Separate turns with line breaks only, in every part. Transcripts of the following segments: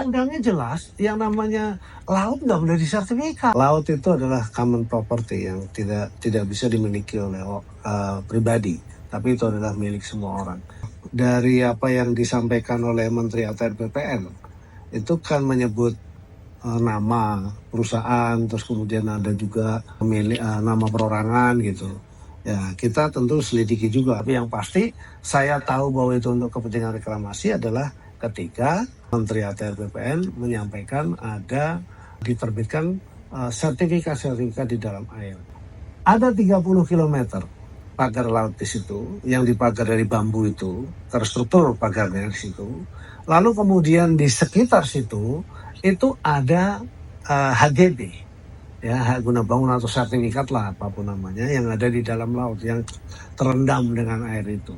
undang-undangnya jelas, yang namanya laut nggak boleh disertifikat. Laut itu adalah common property yang tidak bisa dimiliki oleh pribadi, tapi itu adalah milik semua orang. Dari apa yang disampaikan oleh Menteri ATR BPN, itu kan menyebut nama perusahaan, terus kemudian ada juga nama perorangan gitu. Ya, kita tentu selidiki juga. Tapi yang pasti saya tahu bahwa itu untuk kepentingan reklamasi adalah ketika Menteri ATR BPN menyampaikan ada diterbitkan sertifikat di dalam air. Ada 30 km pagar laut di situ, yang dipagar dari bambu itu, terstruktur pagarnya di situ. Lalu kemudian di sekitar situ itu ada HGB, ya, hak guna bangunan atau sertifikat lah apapun namanya, yang ada di dalam laut yang terendam dengan air itu.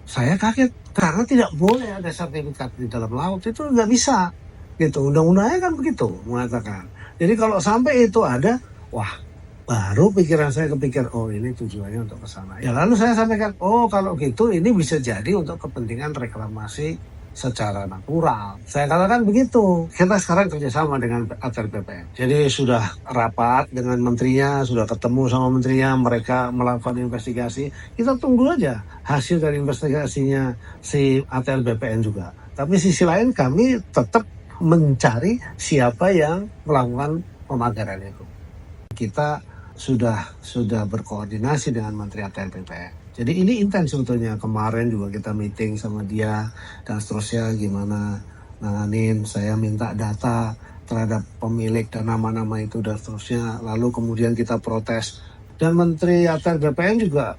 Saya kaget karena tidak boleh ada sertifikat di dalam laut, itu nggak bisa gitu, undang-undangnya kan begitu mengatakan. Jadi kalau sampai itu ada, wah, baru pikiran saya kepikir, oh ini tujuannya untuk ke sana. Ya lalu saya sampaikan, oh kalau gitu ini bisa jadi untuk kepentingan reklamasi secara natural. Saya katakan begitu. Kita sekarang kerjasama dengan ATR BPN. Jadi sudah rapat dengan menterinya, sudah ketemu sama menterinya, mereka melakukan investigasi. Kita tunggu aja hasil dari investigasinya si ATR BPN juga. Tapi sisi lain kami tetap mencari siapa yang melakukan pemagaran itu. Kita sudah berkoordinasi dengan Menteri ATR BPN. Jadi ini intens sebetulnya. Kemarin juga kita meeting sama dia dan seterusnya, gimana nanganin. Saya minta data terhadap pemilik dan nama-nama itu dan seterusnya. Lalu kemudian kita protes. Dan Menteri ATR BPN juga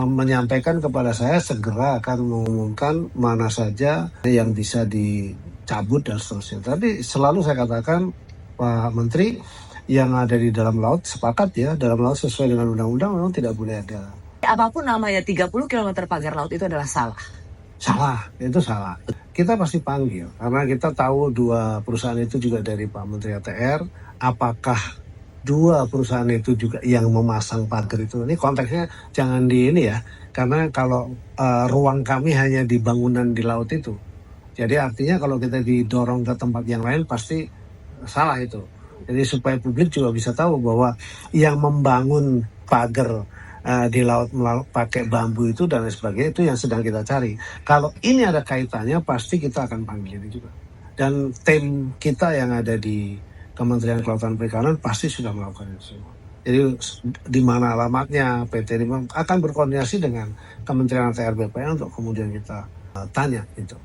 menyampaikan kepada saya segera akan mengumumkan mana saja yang bisa dicabut dan seterusnya. Tapi selalu saya katakan, Pak Menteri, yang ada di dalam laut sepakat ya, dalam laut sesuai dengan undang-undang memang tidak boleh ada.
Apapun namanya 30 km pagar laut itu adalah salah.
Salah, itu salah. Kita pasti panggil, karena kita tahu dua perusahaan itu juga dari Pak Menteri ATR. Apakah dua perusahaan itu juga yang memasang pagar itu? Ini konteksnya jangan di ini ya, karena kalau ruang kami hanya di bangunan di laut itu. Jadi artinya kalau kita didorong ke tempat yang lain pasti salah itu. Jadi supaya publik juga bisa tahu bahwa yang membangun pagar di laut pakai bambu itu dan lain sebagainya, itu yang sedang kita cari. Kalau ini ada kaitannya pasti kita akan panggil ini juga. Dan tim kita yang ada di Kementerian Kelautan Perikanan pasti sudah melakukan itu semua. Jadi di mana alamatnya, PT akan berkoordinasi dengan Kementerian ATR BPN untuk kemudian kita tanya itu.